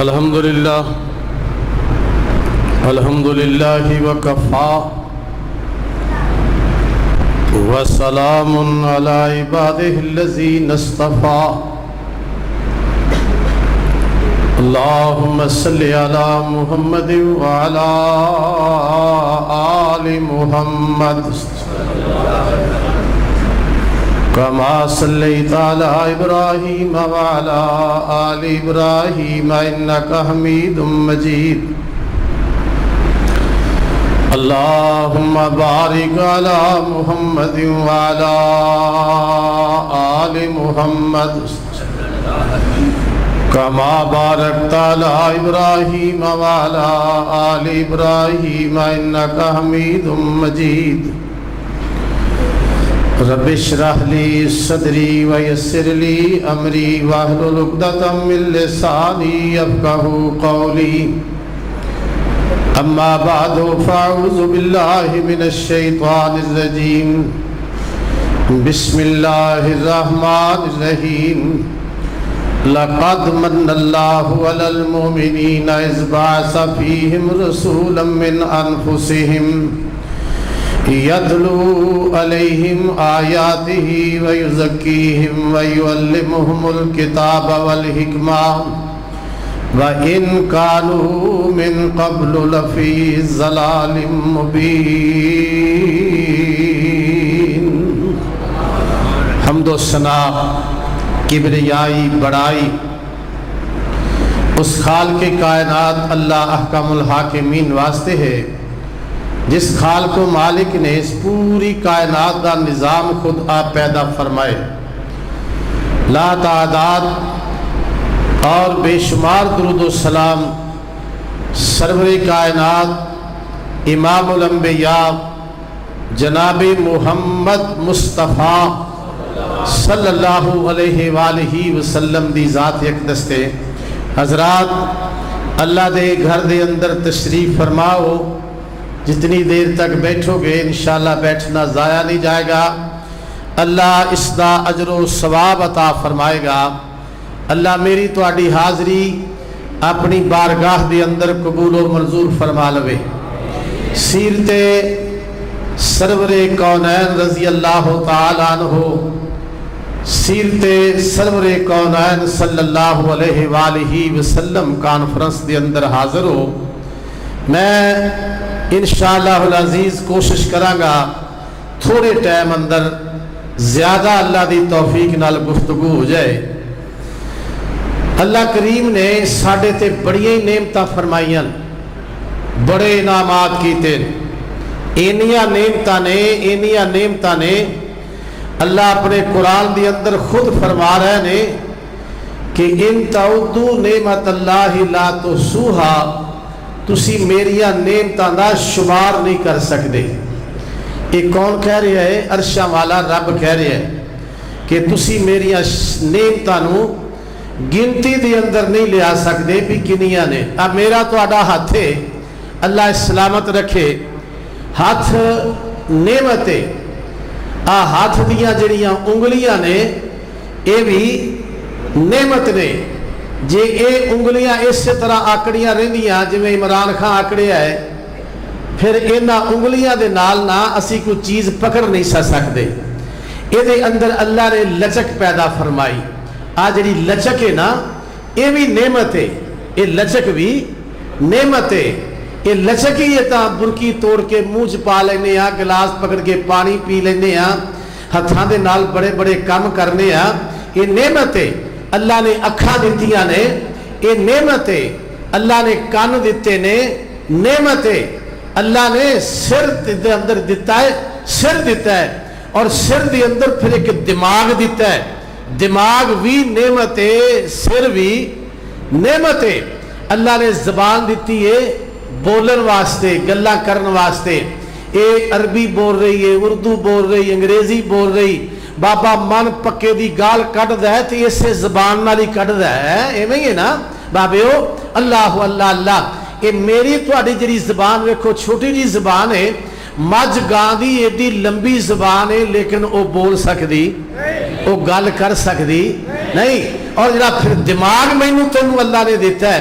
الحمد لله وكفى وسلام على عباده الذين اصطفى اللهم صل على محمد وعلى آل محمد كما صليت على إبراهيم وعلى آل إبراهيم إنك حميد مجيد اللهم بارك على محمد وعلى آل محمد كما باركت على إبراهيم وعلى آل إبراهيم إنك حميد مجيد رب اشرح لي صدري ويسر لي أمري واحلل عقدة من لساني يفقهوا قولي أما بعد فأعوذ بالله من الشيطان الرجيم بسم الله الرحمن الرحيم لقد من الله على المؤمنين إذ بعث فيهم رسولا من أنفسهم يتلو عليهم آياته ويزكيهم ويعلمهم الكتاب والحكمة وَإِن كَانُوا مِن قَبْلُ لَفِي ضَلَالٍ مُبِينٍ۔ حمد و ثنا کبریائی بڑائی اس خالق کائنات اللہ احکم الحاکمین واسطے ہے جس خالق و مالک نے اس پوری کائنات کا نظام خود آپ پیدا فرمائے، لا تعداد اور بے شمار درود و سلام سرور کائنات امام الانبیاء جناب محمد مصطفیٰ صلی اللہ علیہ وآلہ وسلم دی ذات اقدس تے۔ حضرات اللہ دے گھر دے اندر تشریف فرماؤ، جتنی دیر تک بیٹھو گے انشاءاللہ بیٹھنا ضائع نہیں جائے گا، اللہ اس دا اجر و ثواب عطا فرمائے گا۔ اللہ میری تواڈی حاضری اپنی بارگاہ دے اندر قبول و منظور فرما لوے۔ سیرت سرور کونین رضی اللہ تعالی عنہ، سیرت سرور کونین صلی اللہ علیہ وآلہ وسلم کانفرنس دے اندر حاضر ہو۔ میں انشاءاللہ العزیز کوشش کراں گا تھوڑے ٹائم اندر زیادہ اللہ دی توفیق نال گفتگو ہو جائے۔ اللہ کریم نے ساڑھے تے بڑی نعمتاں فرمائیاں، بڑے انعامات کیتے، اینیاں نعمتاں نے اللہ اپنے قرآن دی اندر خود فرما رہے نے کہ ان تعدو نعمت اللہ لا تحصوہا، تسی میریاں نعمتاں دا شمار نہیں کر سکتے۔ یہ کون کہہ رہا ہے؟ عرشاں والا رب کہہ رہا ہے کہ تسی میریاں نعمتاں نو گنتی دی اندر نہیں لے آ سکتے بھی کنیاں نے۔ اب میرا تو آڈا ہاتھ ہے، اللہ سلامت رکھے، ہاتھ نعمتے ہاتھ دیاں جڑیاں انگلیاں نے اے بھی نعمت نے۔ جے اے انگلیاں اس طرح آکڑیاں رہندیاں جویں عمران خان آکڑیا ہے، پھر انہاں انگلیاں دے نال نہ اسی کوئی چیز پکڑ نہیں سکتے۔ اے دے اندر اللہ نے لچک پیدا فرمائی۔ جڑی لچک ہے نا یہ بھی نعمت ہے، یہ لچک بھی نعمت ہے۔ یہ لچک ہی ہے تا برکی توڑ کے منہ چ پا لینے ہاں، گلاس پکڑ کے پانی پی لینے ہاں، ہتھاں دے نال بڑے بڑے کام کرنے ہاں، یہ نعمت ہے۔ اللہ نے اکھاں دتیاں نے، یہ نعمت ہے۔ اللہ نے کان دیتے نے، نعمت ہے۔ اللہ نے سر دے اندر دیتا ہے، سر دیتا ہے، اور سر دے اندر پھر ایک دماغ دیتا ہے، دماغ بھی نعمت ہے، سر بھی نعمت ہے۔ اللہ نے زبان دیتی ہے بولن واسطے، گلاں کرن واسطے۔ اے عربی بول رہی ہے، اردو بول رہی، انگریزی بول رہی، بابا من پکے دی گال کٹ دا ہے تو اسے زبان نالی کٹ دا ہے، ایویں ہے نا بابیو۔ اللہ اللہ اللہ، اے میری تواڈی جڑی زبان ویکھو چھوٹی جی زبان ہے، مجھ گاں دی ایڈی لمبی زبان ہے لیکن وہ بول سکتی، وہ گل کر سکتی نہیں۔ اور جڑا پھر دماغ مینوں تینوں اللہ نے دیتا ہے،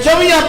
24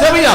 24।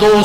2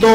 2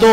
2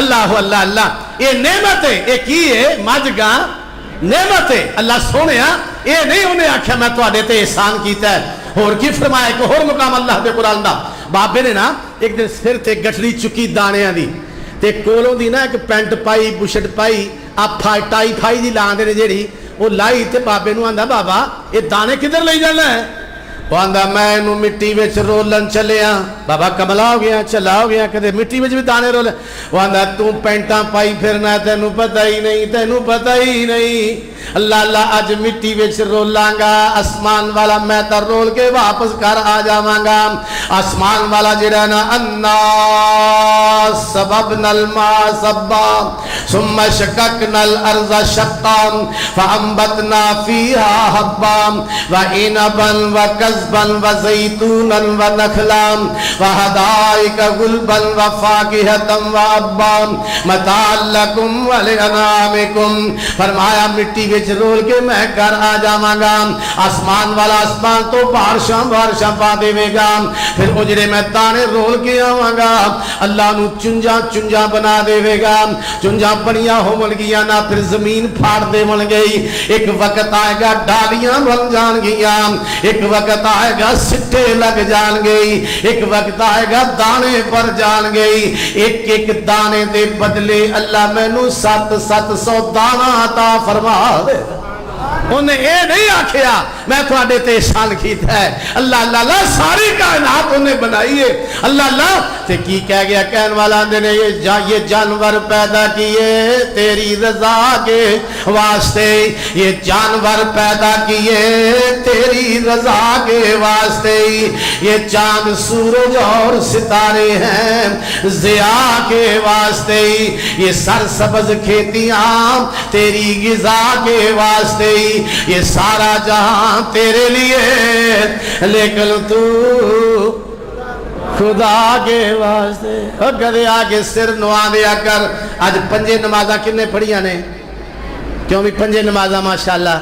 اللہ اللہ اللہ یہ نعمت ہے یہ کی ہے مجھ گاں نعمت ہے اللہ سونے یہ نہیں انہیں آکھیا میں تو تے احسان کیتا ہے اور کی فرمایا کہ اور مقام اللہ دے قرآن دا بابے نے نا ایک دن سر تے گٹھڑی چکی دانیاں دی تے کولوں دی نا ایک پینٹ پائی بشٹ پائی آپ ٹائی پھائی دی لاندے نے جیڑی وہ لائی تے بابے نو آندا بابا یہ دانے کدھر لے جانا ہے وہ آندا میں نو مٹی وچ رولن چلیا بابا کملا ہو گیا چلا ہو گیا کدے مٹی وچ بھی دانے رولے وہ آندا تو پینٹاں پائی پھرنا تینو پتہ ہی نہیں اللہ اللہ اج مٹی وچ رولاں گا آسمان والا میں تا رول کے واپس گھر آ جاواں گا آسمان والا جڑا نا انا سببنا الماء سبا ثم شققنا الارض شقا فانبتنا فيها حبا وعنبا وقضبا وزيتونا ونخلا وحدائق غلبا وفاكهة وابا متاعا لكم ولانعامكم فرمایا مٹی وچ رول کے میں گھر آ جاواں گا آسمان والا آسمان تو بارشاں پا دے گا پھر اجڑے میں دانے رول کے آواں گا اللہ نو چنجا بنا دے گا چنجا بنیاں ہون گیاں نا پھر زمین پھاڑ دے بن گئی ایک وقت آئے گا ڈالیاں بن جان گیاں ایک وقت آئے گا سٹے لگ جان گئی ایک وقت آئے گا دانے پر جان گئی ایک دانے دے بدلے اللہ میں نو 700 دانا عطا فرما دے انہیں اے نہیں آکھیا میں تھوڑے تے احسان کیتا ہے اللہ اللہ اللہ ساری کائنات انہیں بنائی ہے اللہ اللہ تے کی کہہ گیا کہن والا اندے نے یہ جانور پیدا کیے تیری رضا کے واسطے یہ جانور پیدا کیے تیری رضا کے واسطے یہ چاند سورج اور ستارے ہیں ضیاء کے واسطے یہ سرسبز کھیتیاں تیری غذا کے واسطے یہ سارا جہاں تیرے لیے لیکن تو خدا کے واسطے اور کدے آگے سر نوا دیا کر آج 5 نمازاں کنے پڑھیاں نے کیوں بھی 5 نمازاں ماشاءاللہ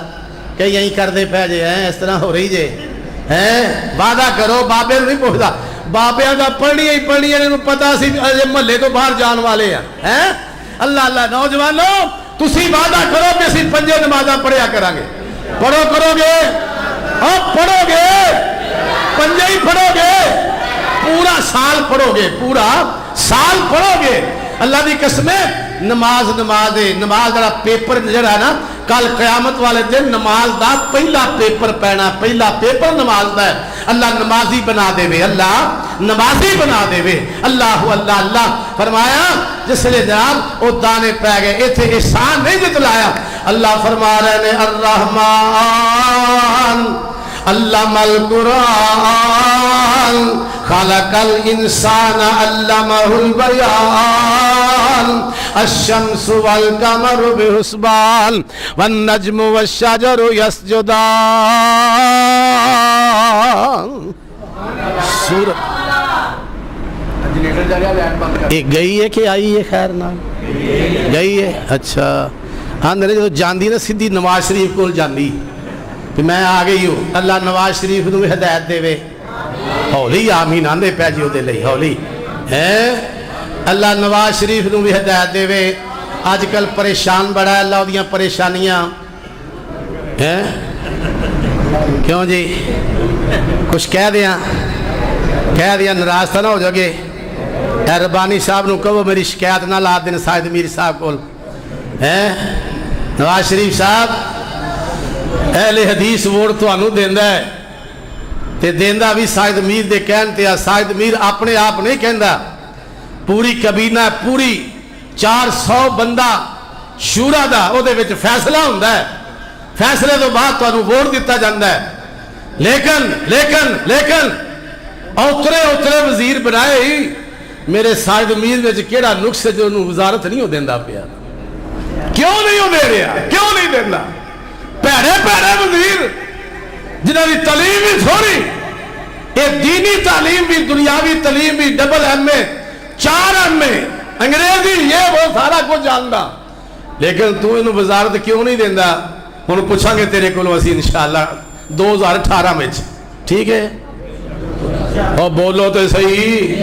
کہ یہیں کر دے پہ جے ہیں اس طرح ہو رہی جے ہیں وعدہ کرو بابے نہیں پوچھتا بابے دا پڑھنی انہوں پتا سی محلے تو باہر جان والے ہیں اللہ اللہ نوجوانوں تسی وعدہ کرو کہ اسی 5 نمازاں پڑھیا کرانگے پڑھو کرو گے اب پڑھو گے 5 ہی پڑھو گے پورا سال پڑھو گے پورا سال پڑھو گے اللہ دی قسمیں نماز ہے نماز دا پیپر جڑا نا کل قیامت والے دن نماز دا پہلا پیپر پینا پہلا پیپر نماز دا ہے اللہ نمازی بنا دے وے اللہ نمازی بنا دے وے اللہ اللہ اللہ فرمایا جس لئے جناب او دانے پہ گئے ایتھے احسان نہیں جتلایا اللہ فرما رہے نے الرحمن علم القرآن خلق الانسان علمہ البیان الشمس والقمر بحسبان والنجم والشجر یسجدان سورت ایک گئی ہے کہ آئی ہے خیر نام گئی ہے اچھا ہاں نے جو جاندی نا سیدھی نواز شریف کو جاندی کہ میں آ گئی ہوں اللہ نواز شریف نو ہدایت دے وے ہولی آمین آندے پہ جیو دے لئی ہولی اللہ نواز شریف نو بھی ہدایت دے وے آج کل پریشان بڑا ہے اللہ دیاں پریشانیاں کیوں جی کچھ کہہ دیا ناراض تھا نہ ہو جو گے اے ربانی صاحب نو کہو میری شکایت نہ لا دین سائد میر صاحب کول نواز شریف صاحب اہل حدیث ووٹ تو انو دیندہ ہے تے دیندہ بھی سائد میر دے کہنتے ہیں سائد میر اپنے آپ نہیں کہندہ پوری کبینہ پوری 400 بندہ شورا دا او دے وچ فیصلہ ہوندہ ہے فیصلے تو بعد تو انو ووٹ دیتا جاندہ ہے لیکن اترے وزیر بنائے ہی میرے سائد میر وچ کیڑا نقص جو انو وزارت نہیں ہو دیندہ پیا کیوں نہیں ہو دے رہا کیوں نہیں دیندہ پیڑے وزیر جنہاں دی تعلیم بھی تھوڑی یہ دینی تعلیم بھی دنیاوی تعلیم بھی ڈبل ایم اے 4 ایم اے انگریزی یہ وہ سارا کچھ جاندا لیکن تو انہوں وزارت کیوں نہیں دیندہ انہوں پوچھا گے تیرے کو اسی انشاءاللہ 2018 میں ٹھیک ہے اور بولو تو صحیح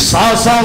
100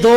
2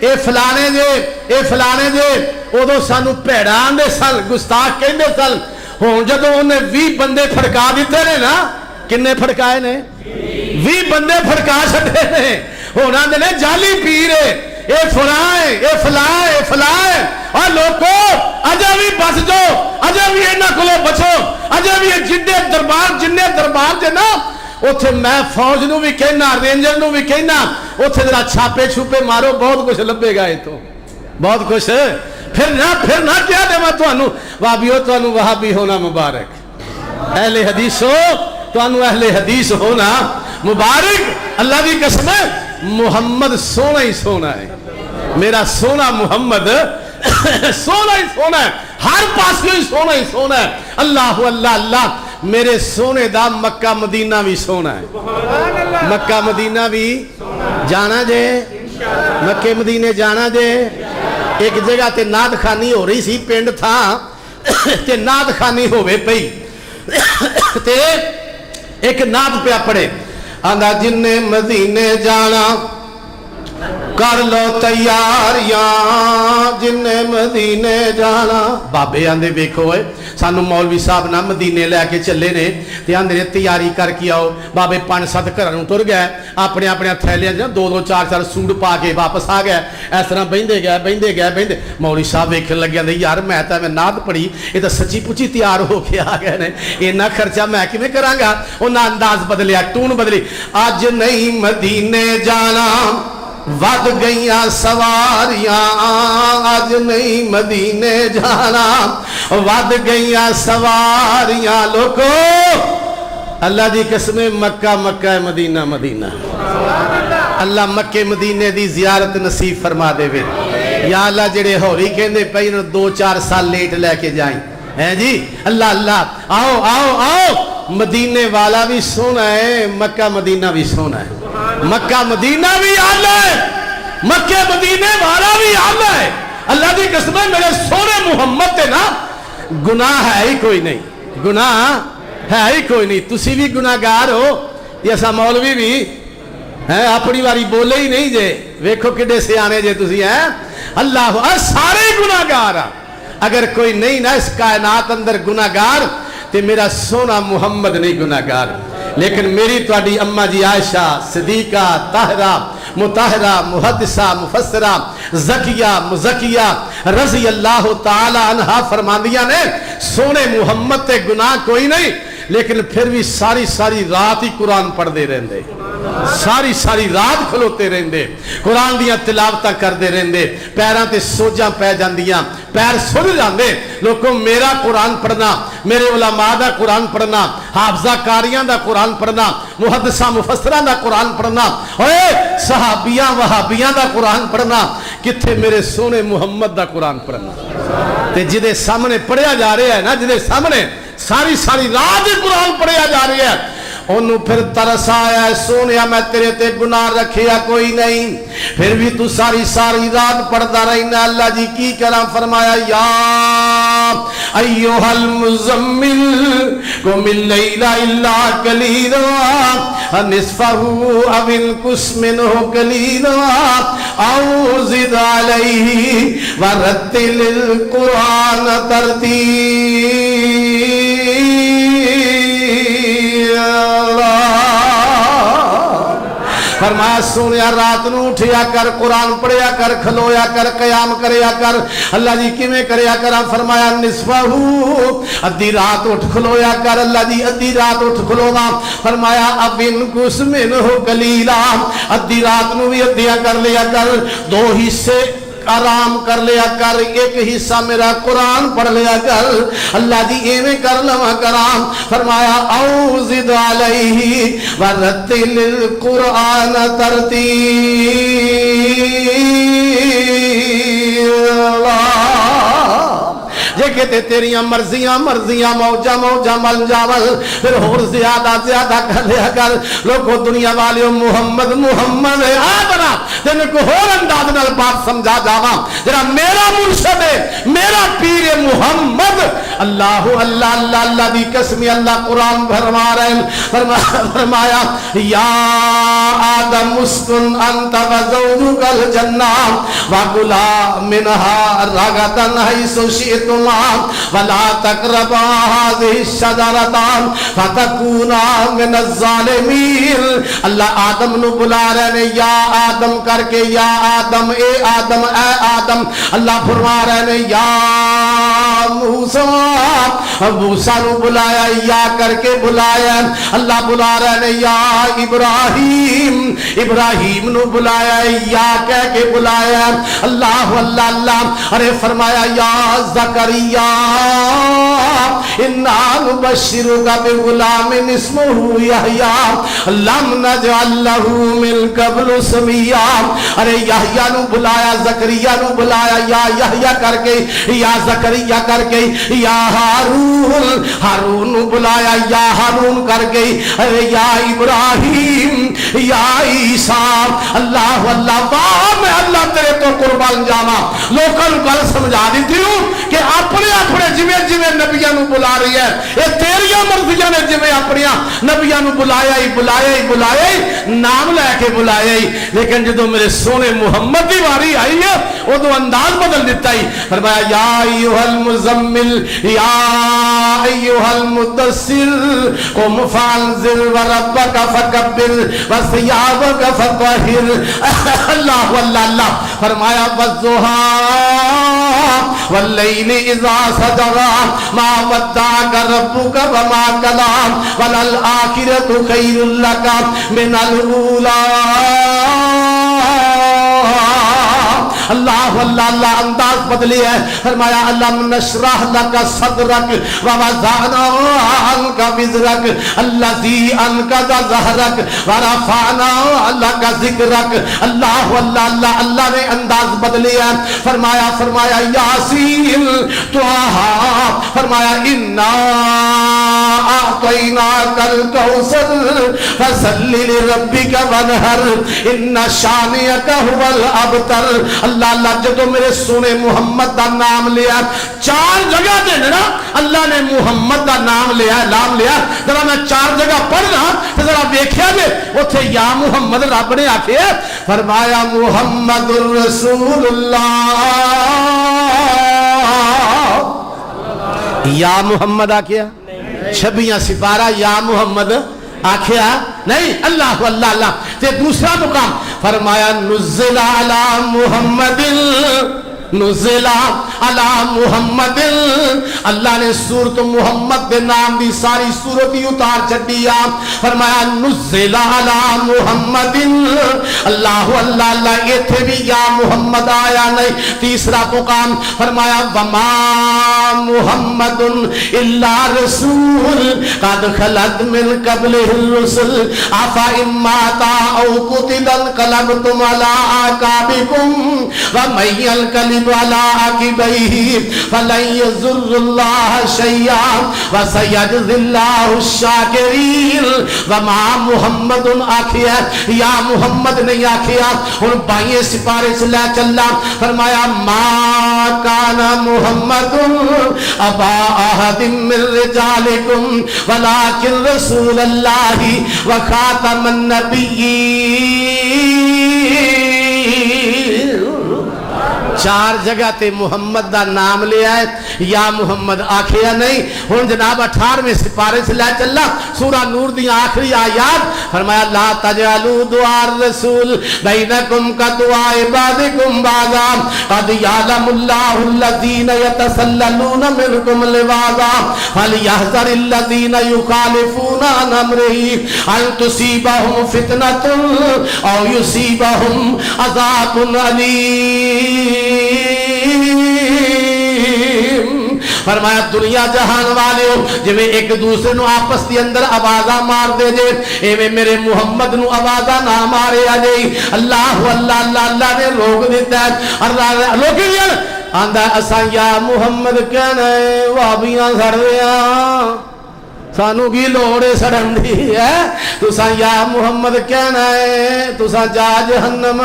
اے فلانے جے اے فلانے جے ادو سانو بھیڑا آندے سن گستاخ کہندے سن ہوں جدو انہیں 20 بندے پھڑکا دیتے نے نا کنے پھڑکائے نے 20 بندے پھڑکا چھڑے نے ہوں آندے نے جعلی پیر اے فلاں اے فلاں اے فلاں اور لوگو اجے بھی بس جاؤ اجے بھی انہاں کولوں بچو اجے بھی جنے دربار جے نا اوتھے میں فوج نو بھی کہنا رینجر نو بھی کہنا اوتھے ذرا چھاپے چھوپے مارو بہت کچھ لبے گا تو بہت کچھ پھر نہ کیا دے میں تانوں وہابیو تانوں وہابی ہونا مبارک اہل حدیث ہو تانوں اہل حدیث ہونا مبارک اللہ کی قسم ہے محمد سونا ہی سونا ہے میرا سونا محمد سونا ہی سونا ہے ہر پاس ہی سونا ہے اللہ اللہ اللہ میرے سونے دا مکہ مدینہ بھی سونا ہے مکہ مدینہ بھی جانا جے مکہ مدینے جانا جے ایک جگہ تے ناد خانی ہو رہی سی پینڈ تھا تے ناد خانی ہوئے پئی تے ایک ناد پہ پڑے آندھا جن نے مدینے جانا کر لو تیاریاں جن نے مدینے جانا بابے آندھے بیکھو ہے سانو مولوی صاحب نہ مدینے لے کے چلے نے تے آندھے نے تیاری کر کے آؤ بابے 5-7 گھروں تر گئے اپنے تھیلیاں 2-2 4-4 سوٹ پا کے واپس آ گئے اس طرح بہندے گئے مولوی صاحب ویکھن لگے آندھے یار میں ناد پڑھی یہ تو سچی پچی تیار ہو کے آ گئے نے اتنا خرچہ میں کیویں کراں گا انہاں انداز بدلیا ٹون بدلی اج نہیں مدینے جانا ود گئیاں سواریاں آج نہیں مدینے جانا ود گئیاں سواریاں لوگو اللہ دی قسم مکہ مکہ مدینہ مدینہ اللہ مکہ مدینے دی زیارت نصیب فرما دے وے یا اللہ جڑے ہوری کہندے پئی 2-4 سال لیٹ لے کے جائیں ہیں جی اللہ اللہ آؤ آؤ آؤ مدینے والا بھی سونا ہے مکہ مدینہ بھی سونا ہے مکہ مدینہ بھی آلہ ہے مکہ مدینے والا بھی آلہ ہے اللہ کی قسم ہے میرے سونے محمد تے نا گناہ ہے ہی کوئی نہیں گناہ ہے ہی کوئی نہیں تسی بھی گناہگار ہو جیسا مولوی بھی ہے اپنی واری بولے ہی نہیں جے ویکھو کڈے سیانے جے تسی ہیں اللہ سارے گناہگار اگر کوئی نہیں نا اس کائنات اندر گناہگار تے میرا سونا محمد نہیں گناہگار لیکن میری تواڈی اماں جی عائشہ صدیقہ طاہرہ مطہرہ محدثہ مفسرہ زکیہ مزکیہ رضی اللہ تعالی عنہا فرماندیاں نے سونے محمد تے گناہ کوئی نہیں لیکن پھر بھی ساری رات ہی قرآن پڑھ دے رہندے ساری رات کھلوتے رہندے قرآن دیاں تلاوتاں کر دے رہندے پیراں تے سوجاں پہ جاندیاں پیر سن جاندے لوگوں میرا قرآن پڑھنا میرے علماء دا قرآن پڑھنا حافظہ کاریاں دا قرآن پڑھنا محدثہ مفسرہ دا قرآن پڑھنا اے صحابیاں وہابیاں دا قرآن پڑھنا کتھے میرے سونے محمد دا قرآن پڑھنا تے جدے سامنے پڑھیا جا رہا ہے نا جدے سامنے ساری رات قرآن پڑھیا جا رہا ہے انہوں پھر ترس آیا ہے سونیا میں تیرے تے گناہ رکھیا کوئی نہیں پھر بھی تو ساری رات پڑھتا رہنا اللہ جی کی کرا فرمایا یا ایوہ المزمل قم اللیل الا قلیلا نصفہ او انقص منہ قلیلا او زد علیہ ورتل القرآن ترتیلا فرمایا سونیا رات نو اٹھیا کر قرآن پڑھیا کر کھلویا کر قیام کریا کر اللہ جی کیویں کریا کر فرمایا نصفہ ادھی رات اٹھ کھلویا کر اللہ جی ادھی رات اٹھ کھلونا فرمایا اب انقص منہ قلیلا ادھی رات نو بھی ادھیا کر لیا کر 2 حصے آرام کر لیا کر ایک حصہ میرا قرآن پڑھ لیا کر اللہ دی ایویں کر لوا کرام فرمایا او زد علیہ ورتل القرآن ترتیلا جے کے تے تیریاں مرضیاں مرضیاں موجہ موجہ مل جاول پھر اور زیادہ زیادہ کر لیا کر لوگوں دنیا والیوں محمد محمد ہے آدھنا تین کو اور انداز نال بات سمجھا جاوا جرا میرا مرشد ہے میرا پیر محمد اللہ اللہ اللہ اللہ دی قسمی اللہ قرآن فرما رہے ہیں فرمایا یا آدم اسکن انت وزوجک الجنہ وکلا منہا رغدن حیث شئتما ولا تقربا هذه الشجرة فتكونا من الظالمین اللہ آدم نو بلا رہے ہیں یا آدم کر کے یا آدم اے آدم اے آدم اللہ فرما رہے ہیں یا موسیٰ موسیٰ نو بلایا یا کر کے بلایا اللہ بلا رہے ہیں یا ابراہیم ابراہیم نو بلایا یا کہہ کے بلایا اللہ اللہ اللہ ارے فرمایا یا زکریا انا نبشرک بغلام اسمہ یحییٰ لم نجعل لہ من قبل سمیا ارے یحییٰ نو بلایا زکریا نو بلایا یا یحییٰ کر کے یا زکریا کر کے یا ہارون ہارون نو بلایا یا ہارون کر کے ارے یا ابراہیم یا عیسیٰ اللہ اللہ واہ میں اللہ تیرے تو قربان جانا لوکل گل سمجھا دیتی ہوں کہ اپنے اپنے جویں جویں نبیاں نو بلا رہی ہے اے تیریاں مرضیاں نے جویں اپنیاں نبیاں نو بلایا ہی نام لے کے بلایا ہی لیکن جدو میرے سونے محمد دی واری آئی ہے وہ تو انداز بدل دیتا ہی فرمایا یا ایوہ المزمل یا ایوہ المدثر قم فانذر وربک فکبر وثیابک فطہر اللہ واللہ اللہ فرمایا والضحیٰ واللیل اذا سجر ما ودعک ربک وما قلی وللآخرۃ خیر لک من الاولی اللہ اللہ اللہ انداز بدلی ہے فرمایا علم نشرح لک صدرک ووضعنا عنک وزرک الذی انقض ظہرک ورفعنا لک ذکرک اللہ اللہ اللہ اللہ نے انداز بدلی ہے فرمایا یاسین طٰہٰ فرمایا انا اعطیناک الکوثر فصل لربک وانحر ان شانئک هو الابتر اللہ اللہ جدو میرے سونے محمد دا نام لیا چار جگہ دے نا اللہ نے محمد دا نام لیا ذرا میں چار جگہ پڑھنا ذرا دیکھیا دے اتھے یا محمد رب نے آکھے فرمایا محمد رسول اللہ یا محمد آکھیا چھبیاں سپارہ یا محمد آکھیا نہیں اللہ اللہ اللہ تے دوسرا مقام فرمایا نزل علی محمد نزل علی محمد اللہ نے سورت محمد دے نام دی ساری سورتی اتار چھڈیا فرمایا نزل علی محمد اللہ اللہ اللہ ایتھے بھی یا محمد آیا نہیں تیسرا مقام فرمایا وما محمد الا رسول قد خلت من قبلہ الرسل افا اماتا او قتل انقلبتم علی اعقابکم ومن ينقلب على عقبيه فلن يضر الله شيئا وسيجزي الله الشاكرين وما محمد آخیا یا محمد نہیں آخیا ہن بائیں سپارے سے لے چلا فرمایا ما کان محمد ابا احد من رجالکم ولكن رسول اللہ وخاتم النبیین چار جگہ تے محمد دا نام لیا ہے یا محمد آکھیا نہیں ہن جناب 18ویں سپارے سے لے چلا سورہ نور دی آخری آیات فرمایا لا تجعلوا دعاء الرسول بینکم کدعاء بعضکم بعضا قد یعلم اللہ الذین یتسللون منکم لواظا فلیحذر الذین یخالفون عن امرہ ان تصیبہم فتنۃ او یصیبہم عذاب علیم فرمایا دنیا جہان والے ہو جویں ایک دوسرے نو آپس دی اندر آوازاں مار دے جے ایویں میرے محمد نو آوازاں نہ مارے آ جے اللہ اللہ اللہ اللہ نے روک دیتا ہے اللہ لوگ آندا اساں یا محمد کہنا ہے وابیاں سڑ رہے سانو کی لوڑ سڑن دی ہے تساں یا محمد کہنا ہے تساں جا جہنم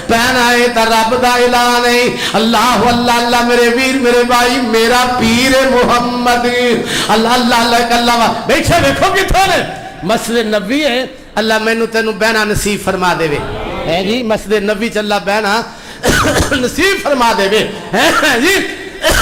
پہنا ہے تا رب دا اعلان ہے اللہ اللہ اللہ میرے ویر میرے بھائی میرا پیر محمد اللہ اللہ اللہ اللہ بیٹھے دیکھو کتھوں نے مسجد نبی ہے اللہ مینوں تینوں بہنا نصیب فرما دے وے ہے جی مسجد نبی چ اللہ بہنا نصیب فرما دے وے جی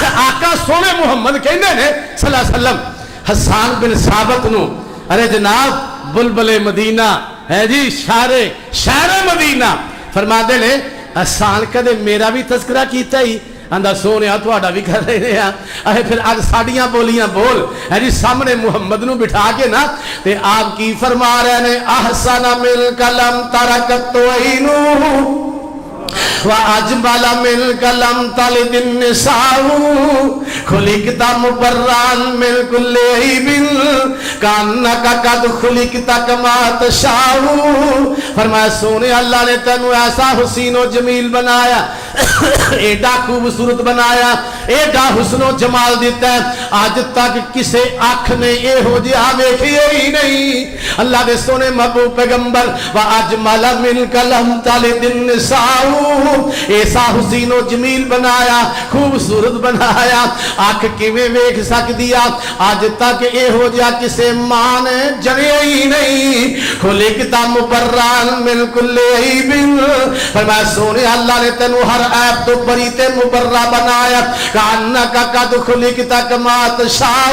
آقا سونے محمد کہندے نے صلی اللہ علیہ وسلم حسان بن ثابت نو ارے جناب بلبل مدینہ ہے جی شہر مدینہ فرما دے نے حسان کدے میرا بھی تذکرہ کیتا ہی اندھا سونے تھوڑا بھی کر رہے ہیں اے پھر آج ساڑیاں بولیاں بول ہے جی سامنے محمد نو بٹھا کے نا تے آپ کی فرما رہے ہیں احسن من کلم ترکت توہینو وَأَجْمَلَ مِلْكَ لَمْ تَلِدِ النِّسَاءُ خُلِقْتَ مُبَرًّا مِنْ كُلِّ عَیْبٍ كَأَنَّكَ قَدْ خُلِقْتَ كَمَا تَشَاءُ فرمایا سونے اللہ نے تینوں ایسا حسین و جمیل بنایا ایڈا خوبصورت بنایا ایڈا حسن و جمال دیتا ہے آج تک کسے آنکھ نے اے ہو جہاں ویکھیے ہی نہیں اللہ دے سونے محبوب پیغمبر وَأَجْمَلَ مِلْكَ لَمْ تَلِدِ النِّسَاءُ ایسا حسین و جمیل بنایا خوبصورت بنایا آنکھ کیویں ویکھ سکدیا آج تک اے ہو جا کسے ماں نے جنے ہی نہیں خلقت مبرّان من کل عیب فرمایا سونے اللہ نے تینوں ہر عیب تو بری تے مبرّہ بنایا کانکا قد خلقت کما تشاء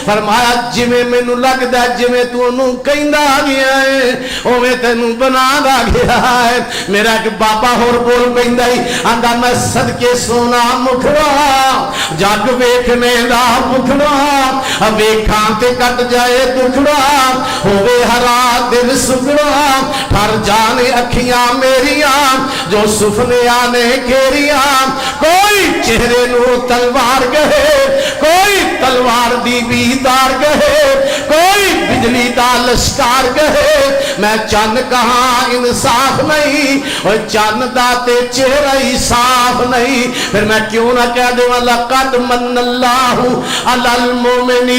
فرمایا جویں مینوں لگدا جویں تو انہوں کہندا گیا ہے اوویں تینوں بنا گیا ہے میرا ایک بابا ہور بول پہندائی آندھا میں صدقے سونا مکھڑا جگ ویکھنے دا مکھڑا ویکھاں تے کٹ جائے دکھڑا ہووے ہرا دل سکڑا ٹھر جانے اکھیاں میریاں جو سفنے آنے گھیریاں کوئی چہرے نو تلوار گہے کوئی تلوار دی بیدار گہے کوئی بجلی دا لشکار گہے میں چند کہاں انصاف نہیں اور چند داتے چہرہ ہی صاف نہیں پھر میں کیوں نہ کہہ دوں لَقَدْ مَنَّ اللَّهُ عَلَى الْمُؤْمِنِينَ